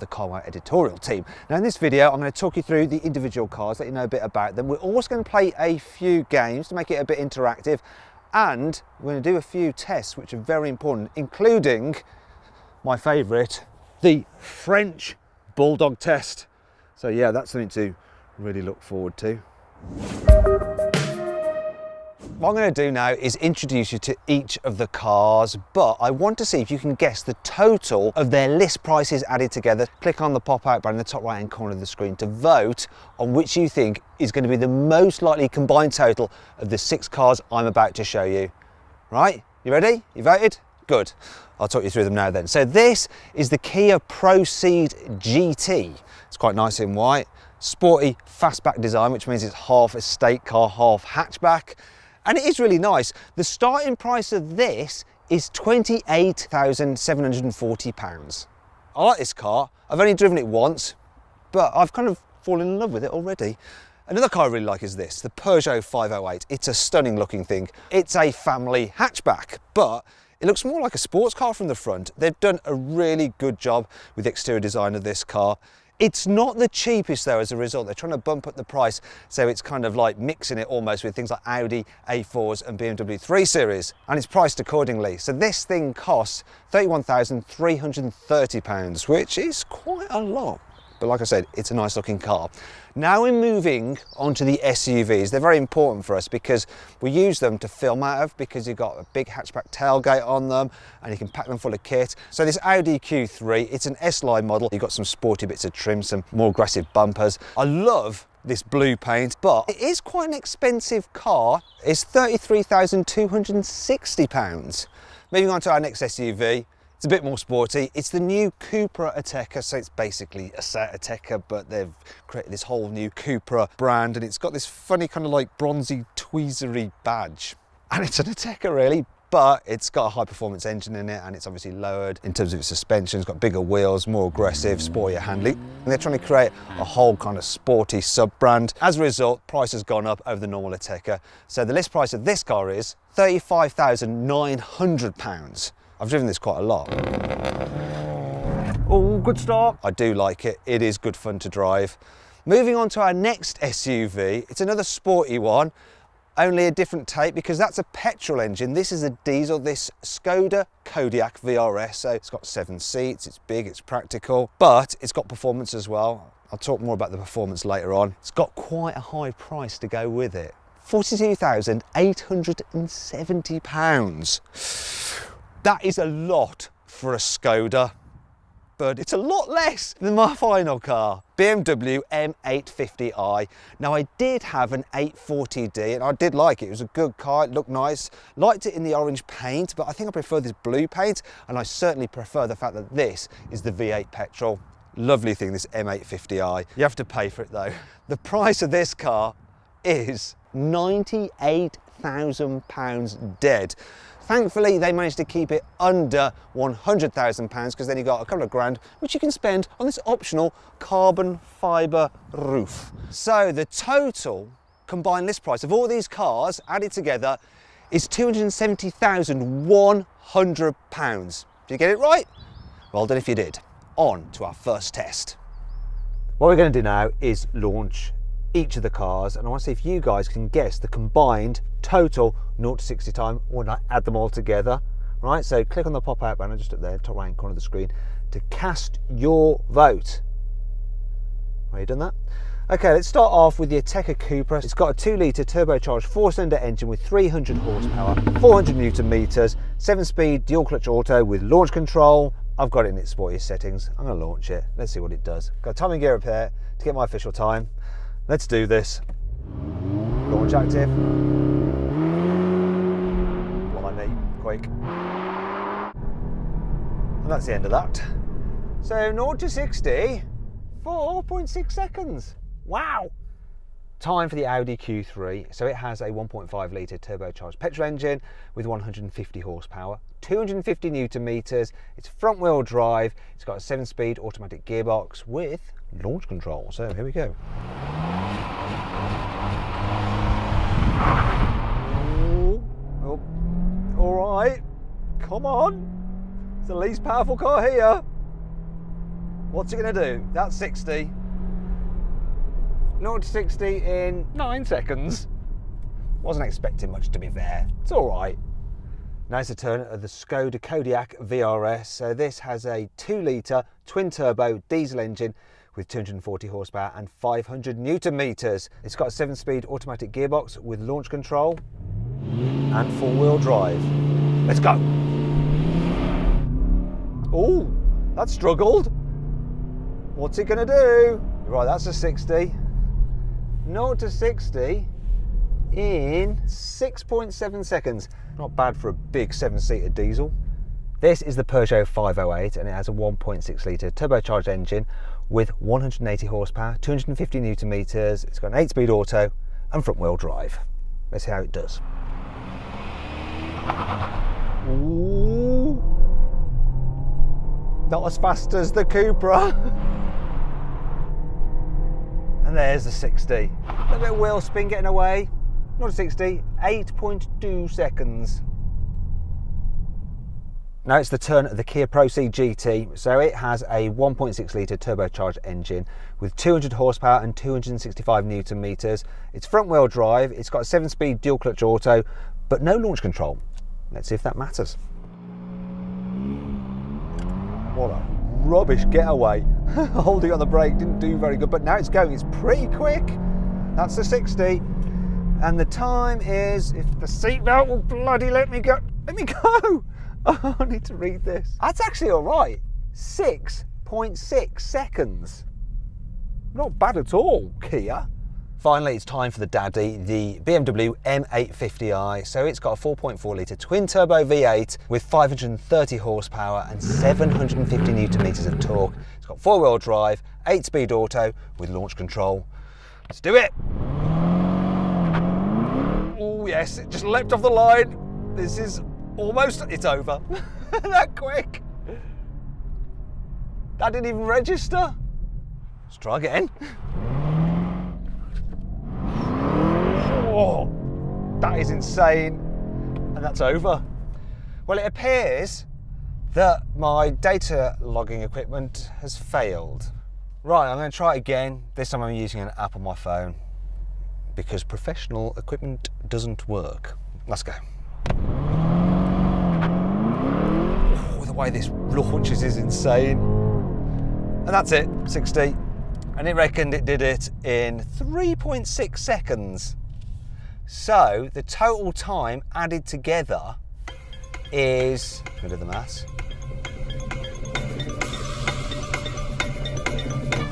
the carwow editorial team. Now in this video, I'm going to talk you through the individual cars, let you know a bit about them. We're also going to play a few games to make it a bit interactive, and we're going to do a few tests which are very important, including my favourite, the French Bulldog test. So yeah, that's something to really look forward to. What I'm going to do now is introduce you to each of the cars, but I want to see if you can guess the total of their list prices added together. Click on the pop-out bar in the top right hand corner of the screen to vote on which you think is going to be the most likely combined total of the 6 cars I'm about to show you. Right, you ready? You voted? Good. I'll talk you through them now then. So this is the Kia Proceed GT. It's quite nice in white. Sporty fastback design, which means it's half estate car, half hatchback. And it is really nice. The starting price of this is £28,740. I like this car. I've only driven it once, but I've kind of fallen in love with it already. Another car I really like is this, the Peugeot 508. It's a stunning looking thing. It's a family hatchback, but it looks more like a sports car from the front. They've done a really good job with the exterior design of this car. It's not the cheapest though as a result. They're trying to bump up the price, so it's kind of like mixing it almost with things like Audi A4s and BMW 3 Series, and it's priced accordingly. So this thing costs £31,330, which is quite a lot. But like I said, it's a nice looking car. Now we're moving on to the SUVs. They're very important for us because we use them to film out of, because you've got a big hatchback tailgate on them and you can pack them full of kit. So this Audi Q3, it's an S-Line model. You've got some sporty bits of trim, some more aggressive bumpers. I love this blue paint, but it is quite an expensive car. It's £33,260. Moving on to our next SUV. It's a bit more sporty. It's the new Cupra Ateca, so it's basically a Seat Ateca, but they've created this whole new Cupra brand, and it's got this funny kind of like bronzy tweezery badge. And it's an Ateca really, but it's got a high performance engine in it, and it's obviously lowered in terms of its suspension. It's got bigger wheels, more aggressive, sportier handling. And they're trying to create a whole kind of sporty sub-brand. As a result, price has gone up over the normal Ateca. So the list price of this car is £35,900. I've driven this quite a lot. Oh, good start. I do like it. It is good fun to drive. Moving on to our next SUV. It's another sporty one, only a different take because that's a petrol engine. This is a diesel, this Skoda Kodiaq VRS. So it's got 7 seats, it's big, it's practical, but it's got performance as well. I'll talk more about the performance later on. It's got quite a high price to go with it. £42,870. That is a lot for a Skoda, but it's a lot less than my final car, BMW M850i. Now I did have an 840D and I did like it. It was a good car, it looked nice. Liked it in the orange paint, but I think I prefer this blue paint, and I certainly prefer the fact that this is the V8 petrol. Lovely thing, this M850i. You have to pay for it though. The price of this car is £98,000 dead. Thankfully, they managed to keep it under £100,000 because then you got a couple of grand, which you can spend on this optional carbon fibre roof. So the total combined list price of all these cars added together is £270,100. Did you get it right? Well done if you did. On to our first test. What we're going to do now is launch each of the cars, and I want to see if you guys can guess the combined total 0 to 60 time when I add them all together. Right, so click on the pop-out banner just up there, top right hand corner of the screen, to cast your vote. Have you done that? Okay, let's start off with the Ateca Cupra. It's got a 2-litre turbocharged 4-cylinder engine with 300 horsepower, 400 newton meters, 7-speed dual clutch auto with launch control. I've got it in its sportiest settings. I'm going to launch it. Let's see what it does. Got timing gear up here to get my official time. Let's do this. Launch active. Blimey, quick. And that's the end of that. So 0 to 60, 4.6 seconds. Wow. Time for the Audi Q3. So it has a 1.5 litre turbocharged petrol engine with 150 horsepower, 250 newton meters. It's front wheel drive. It's got a 7-speed automatic gearbox with launch control. So here we go. Oh, all right, come on. It's the least powerful car here. What's it gonna do? That's 60. 0 to 60 in 9 seconds. Wasn't expecting much, to be fair. It's all right. Now it's the turn of the Skoda Kodiaq VRS. So this has a 2-litre twin-turbo diesel engine with 240 horsepower and 500 Newton meters. It's got a 7-speed automatic gearbox with launch control and 4-wheel drive. Let's go. Oh, that struggled. What's it gonna do? Right, that's a 60. 0 to 60 in 6.7 seconds. Not bad for a big 7-seater diesel. This is the Peugeot 508 and it has a 1.6 litre turbocharged engine with 180 horsepower, 250 Newton meters. It's got an 8-speed auto and front wheel drive. Let's see how it does. Ooh. Not as fast as the Cupra. And there's the 60. A little bit of wheel spin getting away. Not a 60, 8.2 seconds. Now it's the turn of the Kia Proceed GT. So it has a 1.6 litre turbocharged engine with 200 horsepower and 265 Newton meters. It's front wheel drive. It's got a 7-speed dual clutch auto, but no launch control. Let's see if that matters. What a rubbish getaway. Holding on the brake didn't do very good, but now it's going. It's pretty quick. That's the 60. And the time is, if the seatbelt will bloody let me go. Let me go. Oh, I need to read this. That's actually all right. 6.6 seconds. Not bad at all, Kia. Finally, it's time for the daddy, the BMW M850i. So it's got a 4.4 litre twin turbo V8 with 530 horsepower and 750 Newton meters of torque. It's got 4-wheel drive, 8-speed auto with launch control. Let's do it. Oh yes, it just leapt off the line. This is almost, it's over. That quick. That didn't even register. Let's try again. Oh, that is insane. And that's over. Well, it appears that my data logging equipment has failed. Right, I'm going to try it again. This time I'm using an app on my phone because professional equipment doesn't work. Let's go. Oh, the way this launches is insane. And that's it, 60. And it reckoned it did it in 3.6 seconds. So the total time added together is, I'm going to do the maths,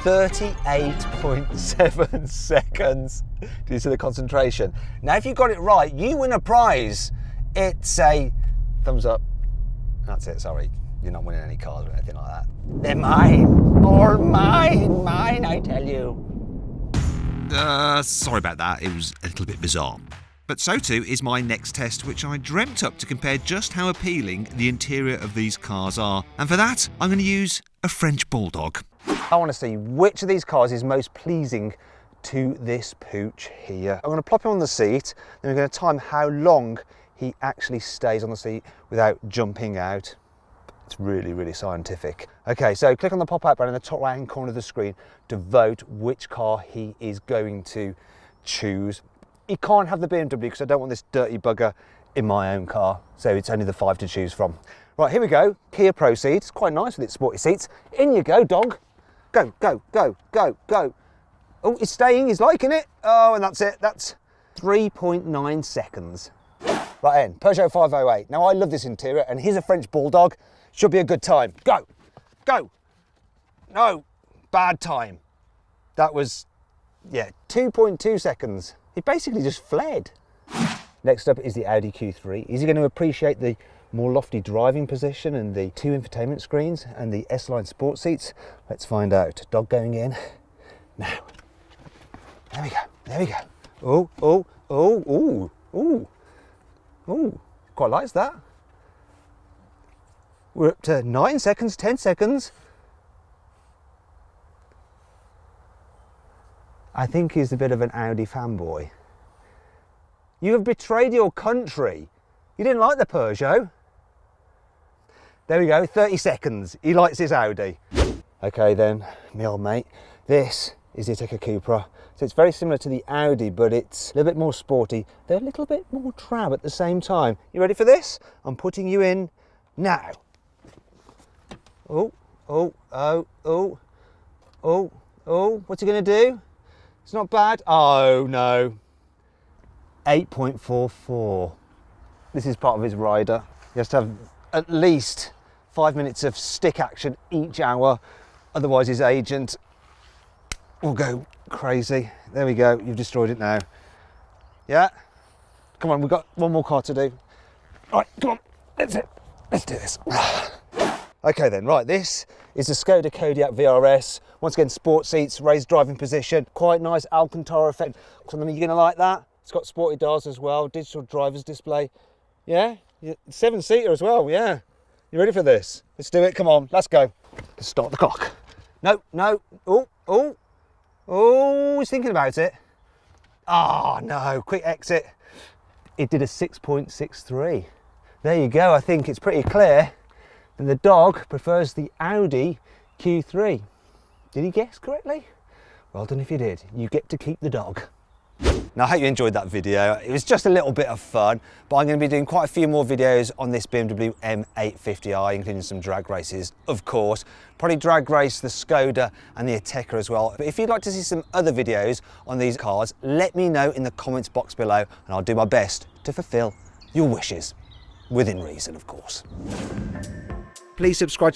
38.7 seconds. Do you see the concentration? Now, if you got it right, you win a prize. It's a thumbs up. That's it, sorry. You're not winning any cars or anything like that. They're mine. All mine. Mine, I tell you. Sorry about that, it was a little bit bizarre. But so too is my next test, which I dreamt up to compare just how appealing the interior of these cars are. And for that, I'm going to use a French Bulldog. I want to see which of these cars is most pleasing to this pooch here. I'm going to plop him on the seat, then we're going to time how long he actually stays on the seat without jumping out. It's really, really scientific. Okay, so click on the pop-out button in the top right-hand corner of the screen to vote which car he is going to choose. He can't have the BMW because I don't want this dirty bugger in my own car, so it's only the 5 to choose from. Right, here we go. Kia Proceed. It's quite nice with its sporty seats. In you go, dog. Go, go, go, go, go. Oh, he's staying, he's liking it. Oh, and that's it. That's 3.9 seconds. Right then, Peugeot 508. Now, I love this interior, and here's a French Bulldog. Should be a good time. Go, go. No, bad time. That was, yeah, 2.2 seconds. He basically just fled. Next up is the Audi Q3. Is he going to appreciate the more lofty driving position and the 2 infotainment screens and the S-Line sport seats? Let's find out. Dog going in. Now. There we go. There we go. Oh, oh, oh, oh, oh, oh. Quite likes that. We're up to 9 seconds, 10 seconds. I think he's a bit of an Audi fanboy. You have betrayed your country. You didn't like the Peugeot. There we go, 30 seconds. He likes his Audi. Okay then, my old mate, this is the Ateca Cupra. So it's very similar to the Audi, but it's a little bit more sporty. They're a little bit more drab at the same time. You ready for this? I'm putting you in now. Oh, oh, oh, oh, oh, oh, what's he gonna do? It's not bad. Oh no. 8.44. This is part of his rider. He has to have at least 5 minutes of stick action each hour, otherwise his agent will go crazy. There we go, you've destroyed it now. Yeah? Come on, we've got one more car to do. All right, come on, that's it. Let's do this. Okay then, right, this is the Skoda Kodiaq VRS. Once again, sport seats, raised driving position, quite nice Alcantara effect. Something you're gonna like that. It's got sporty dials as well, digital driver's display. Yeah, 7-seater as well, yeah. You ready for this? Let's do it, come on, let's go. Let's start the clock. No, no, oh, oh. Oh, he's thinking about it. Oh no, quick exit. It did a 6.63. There you go, I think it's pretty clear that the dog prefers the Audi Q3. Did he guess correctly? Well done if you did. You get to keep the dog. Now, I hope you enjoyed that video. It was just a little bit of fun, but I'm going to be doing quite a few more videos on this BMW M850i, including some drag races, of course. Probably drag race the Skoda and the Ateca as well. But if you'd like to see some other videos on these cars, let me know in the comments box below, and I'll do my best to fulfill your wishes, within reason, of course. Please subscribe to the